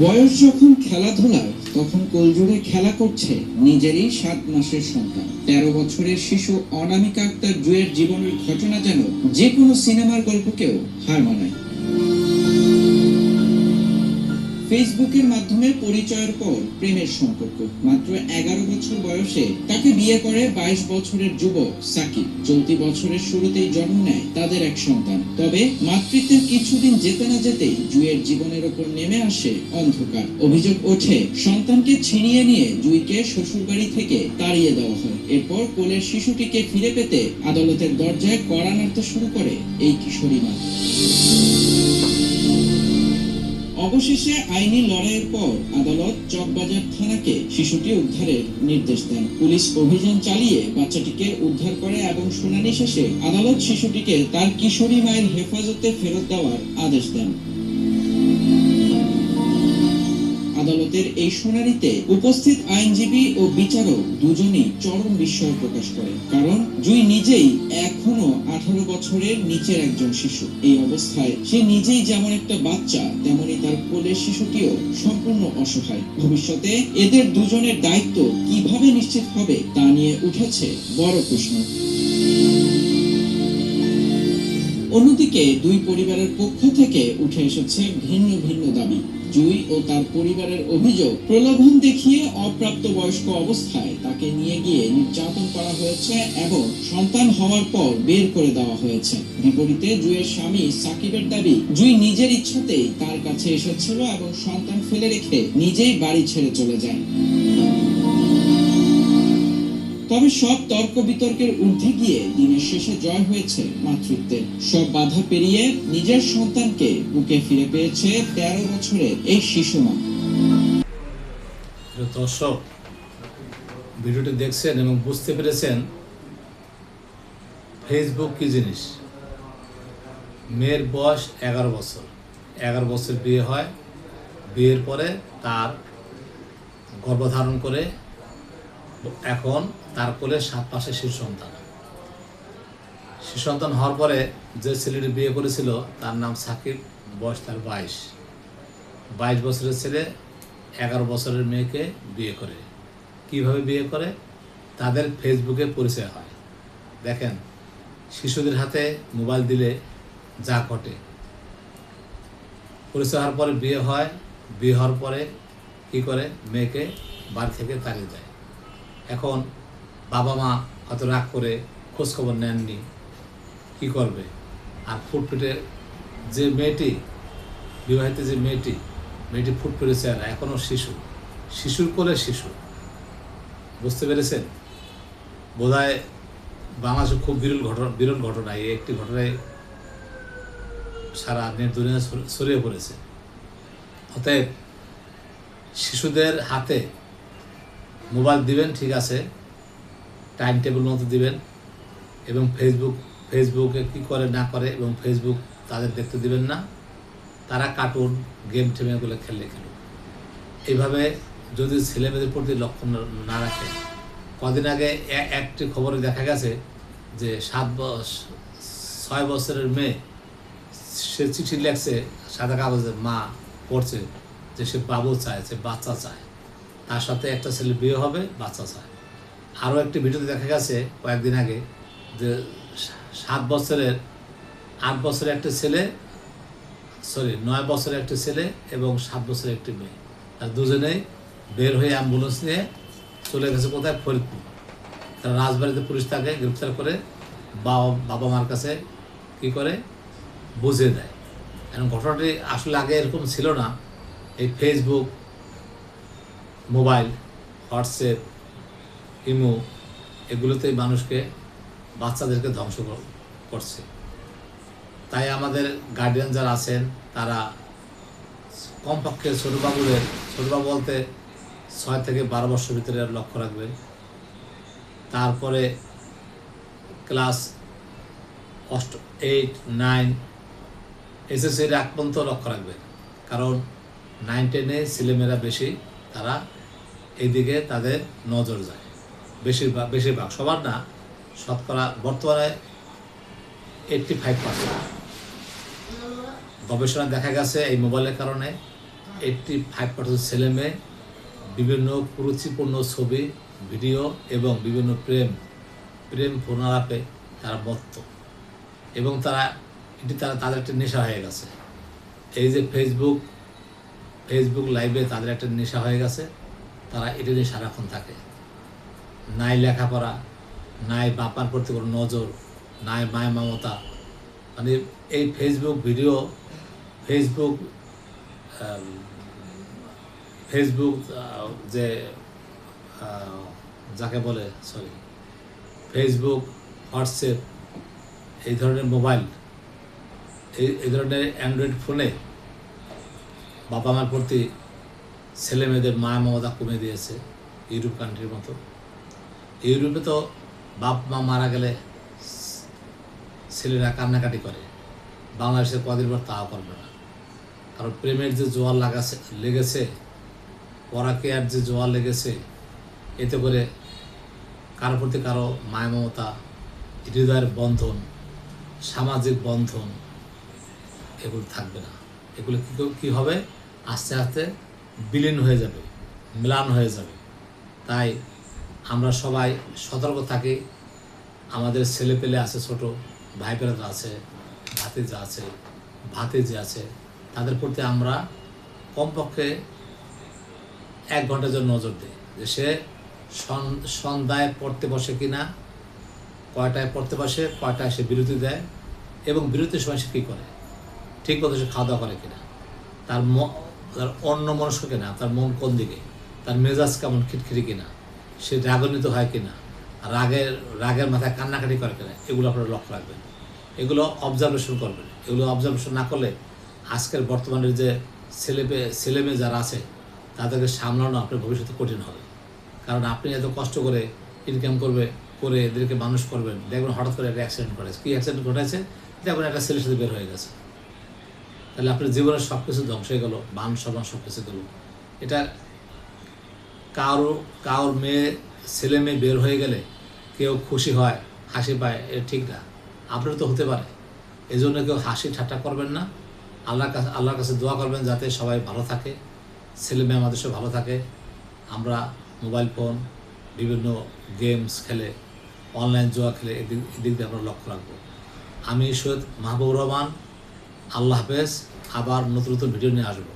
বয়স যখন খেলাধুলার, তখন কোলজোড়ে খেলা করছে নিজেরই 7 মাসের সন্তান। 13 বছরের শিশু অনামিকা আক্তার জুয়ের জীবনের ঘটনা যেন যে কোনো সিনেমার গল্পকেও হার মানায়। ফেসবুকের মাধ্যমে পরিচয়ের পর প্রেমের সম্পর্ক। মাত্র 11 বছর বয়সে তাকে বিয়ে করে 22 বছরের যুবক সাকিব। চলতি বছরের শুরুতেই জন্ম নেয় তাদের এক সন্তান। তবে মাতৃত্বের কিছুদিন যেতে না যেতেই জুয়ের জীবনের ওপর নেমে আসে অন্ধকার। অভিযোগ ওঠে, সন্তানকে ছিনিয়ে নিয়ে জুইকে শ্বশুরবাড়ি থেকে তাড়িয়ে দেওয়া হয়। এরপর কোলের শিশুটিকে ফিরে পেতে আদালতের দরজায় কড়া নাড়তে শুরু করে এই কিশোরী মা। অবশেষে আইনি লড়াইয়ের পর আদালত চকবাজার থানাকে শিশুটি উদ্ধারের নির্দেশ দেন। পুলিশ অভিযান চালিয়ে বাচ্চাটিকে উদ্ধার করে এবং শুনানি শেষে আদালত শিশুটিকে তার কিশোরী মায়ের হেফাজতে ফেরত দেওয়ার আদেশ দেন। আদালতের এই শুনানিতে উপস্থিত আইনজীবী ও বিচারক দুজনেই চরম বিস্ময় প্রকাশ করে, কারণ জুই নিজেই এখনো 18 বছরের নিচের একজন শিশু। এই অবস্থায় সে নিজেই যেমন একটা বাচ্চা, তেমনি তার কোলের শিশুটিও সম্পূর্ণ অসহায়। ভবিষ্যতে এদের দুজনের দায়িত্ব কিভাবে নিশ্চিত হবে তা নিয়ে উঠেছে বড় প্রশ্ন। অন্যদিকে দুই পরিবারের পক্ষ থেকে উঠে এসেছে ভিন্ন ভিন্ন দাবি। জুই ও তার পরিবারের অভিযোগ, প্রলোভন দেখিয়ে অপ্রাপ্তবয়স্ক অবস্থায় তাকে নিয়ে গিয়ে নির্যাতন করা হয়েছে এবং সন্তান হওয়ার পর বের করে দেওয়া হয়েছে। বিপরীতে জুইয়ের স্বামী সাকিবের দাবি, জুই নিজের ইচ্ছাতেই তার কাছে এসেছিল এবং সন্তান ফেলে রেখে নিজেই বাড়ি ছেড়ে চলে যায়। তবে সব তর্ক বিতর্কের ঊর্ধ্বে গিয়ে দিনের শেষে জয় হয়েছে মাতৃত্বের। সব বাধা পেরিয়ে নিজের সন্তানকে বুকে ফিরে পেয়েছে 13 বছরের এই শিশু মা। দর্শক, ভিডিওটি দেখছেন এবং বুঝতে পেরেছেন ফেসবুক কি জিনিস। মেয়ের বয়স 11 বছর। 11 বছর বিয়ে হয়। বিয়ের পরে তার গর্ভধারণ করে এখন তার কোলে 7 মাসের শিশু সন্তান। শিশু সন্তান হওয়ার পরে যে ছেলেটি বিয়ে করেছিল তার নাম সাকিব, বয়স তার 22 বছরের ছেলে 11 বছরের মেয়েকে বিয়ে করে। কিভাবে বিয়ে করে? তাদের ফেসবুকে পরিচয় হয়। দেখেন, শিশুদের হাতে মোবাইল দিলে যা ঘটে। পরিচয় হওয়ার পরে বিয়ে হয়। বিয়ে হওয়ার পরে কী করে? মেয়েকে বাড়ি থেকে তাড়িয়ে দেয়। এখন বাবা মা হয়তো রাগ করে খোঁজখবর নেননি, কী করবে? আর ফুটফুটে যে মেয়েটি, বিবাহিত যে মেয়েটি ফুটফুটে চেহারা, এখনও শিশুর কোলে শিশু। বুঝতে পেরেছেন? বোধহয় বাংলাদেশে খুব বিরল ঘটনা। এই একটি ঘটনায় সারা নেট দুনিয়া ছড়িয়ে পড়েছে। অতএব শিশুদের হাতে মোবাইল দিবেন, ঠিক আছে, টাইম টেবিল মতো দিবেন, এবং ফেসবুকে কি করে না করে এবং ফেসবুক তাদের দেখতে দিবেন না। তারা কার্টুন, গেম টেম এগুলো খেলুক। এইভাবে যদি ছেলেমেয়েদের প্রতি লক্ষ্য না রাখে। কদিন আগে একটি খবরে দেখা গেছে যে 6 বছরের মেয়ে, সে চিঠি লেখছে সাদা কাগজে, মা পড়ছে যে সে বাবু চায়, সে বাচ্চা চায়। তার সাথে একটা ছেলে বিয়ে হবে, বাচ্চা চায়। আরও একটি ভিডিওতে দেখা গেছে কয়েকদিন আগে যে 8 বছরের একটা ছেলে, 9 বছরের একটি ছেলে এবং 7 বছরের একটি মেয়ে, আর দুজনেই বের হয়ে অ্যাম্বুলেন্স নিয়ে চলে গেছে কোথায়? ফরিদপুর। তারা রাজবাড়িতে পুলিশ তাকে গ্রেপ্তার করে বাবা মার কাছে কী করে বুঝিয়ে দেয়। এবং ঘটনাটি আসলে আগে এরকম ছিল না। এই ফেসবুক, মোবাইল, হোয়াটসঅ্যাপ, ইমো, এগুলোতেই মানুষকে, বাচ্চাদেরকে ধ্বংস করছে। তাই আমাদের গার্ডিয়ান যারা আছেন তারা কমপক্ষে ছোটবাবু বলতে 6 থেকে 12 বছর ভিতরে লক্ষ্য রাখবেন। তারপরে ক্লাস 8, 9 এসএসসির আগ পর্যন্ত লক্ষ্য রাখবেন, কারণ 9, 10-এ ছেলেমেয়েরা বেশি, তারা এইদিকে তাদের নজর যায়। বেশিরভাগ, সবার না, শতকরা বর্তমানে 85%। গবেষণায় দেখা গেছে এই মোবাইলের কারণে 85% ছেলে মেয়ে বিভিন্ন কুরুচিপূর্ণ ছবি, ভিডিও এবং বিভিন্ন প্রেম ফোনালাপে তারা মত্ত, এবং তাদের একটা নেশা হয়ে গেছে। এই যে ফেসবুক লাইভে তাদের একটা নেশা হয়ে গেছে, তারা এটা নিয়ে সারাক্ষণ থাকে। নাই লেখাপড়া, নাই বাপার প্রতি কোনো নজর, নাই মায় মমতা। মানে এই ফেসবুক ভিডিও, ফেসবুক যে যাকে বলে ফেসবুক, হোয়াটসঅ্যাপ, এই ধরনের মোবাইল, এই ধরনের অ্যান্ড্রয়েড ফোনে বাবা মার প্রতি ছেলে মেয়েদের মায়া মমতা কমে দিয়েছে। ইউরোপ কান্ট্রির মতো, ইউরোপে তো বাপ মা মারা গেলে ছেলেরা কান্নাকাটি করে, বাংলাদেশে কদিন পর তাও করবে না। কারণ প্রেমের যে জোয়ার লেগেছে, পরাকেয়ার যে জোয়ার লেগেছে, এতে করে কারো প্রতি কারো মায়া মমতা, হৃদয়ের বন্ধন, সামাজিক বন্ধন এগুলো থাকবে না। এগুলো কী হবে, আস্তে আস্তে বিলীন হয়ে যাবে, ম্লান হয়ে যাবে। তাই আমরা সবাই সতর্ক থাকি। আমাদের ছেলে পেলে আছে, ছোট ভাই পেলে আছে, ভাতিজা আছে, তাদের প্রতি আমরা কমপক্ষে 1 ঘন্টার জন্য নজর দিই যে সে সন্ধ্যায় পড়তে বসে কিনা, কয়টায় পড়তে বসে, কয়টায় সে বিরতি দেয়, এবং বিরতির সময় সে কী করে, ঠিক মতো সে খাওয়া দাওয়া করে কিনা, তার অন্য মনস্ক কিনা, তার মন কোন দিকে, তার মেজাজ কেমন খিটখিটি কিনা, সে রাগান্বিত হয় কিনা, রাগের মাথায় কান্নাকাটি করে কিনা, এগুলো আপনারা লক্ষ্য রাখবেন, এগুলো অবজারভেশন করবেন। এগুলো অবজারভেশন না করলে আজকের বর্তমানের যে ছেলেমেয়ে যারা আছে তাদেরকে সামলানো আপনার ভবিষ্যতে কঠিন হবে। কারণ আপনি এত কষ্ট করে ইনকাম করে এদেরকে মানুষ করবেন, দেখবেন হঠাৎ করে একটা অ্যাক্সিডেন্ট ঘটেছে। কী অ্যাক্সিডেন্ট ঘটেছে? দেখবেন একটা ছেলের সাথে বের হয়ে গেছে, তাহলে আপনার জীবনের সব কিছু ধ্বংস হয়ে গেল, মান সম্মান সব কিছু গেল। এটা কারোর ছেলে মেয়ে বের হয়ে গেলে কেউ খুশি হয়, হাসি পায়, এটা ঠিক না। আপনারও তো হতে পারে। এই জন্য কেউ হাসি ঠাট্টা করবেন না। আল্লাহর কাছে দোয়া করবেন যাতে সবাই ভালো থাকে, ছেলে মেয়ে আমাদের সব ভালো থাকে। আমরা মোবাইল ফোন, বিভিন্ন গেমস খেলে, অনলাইন জুয়া খেলে, এদিক দিয়ে আমরা লক্ষ্য রাখবো। আমি সৈয়দ মাহবুবুর রহমান, আল্লাহ হাফেজ। আবার নতুন ভিডিও নিয়ে আসবো।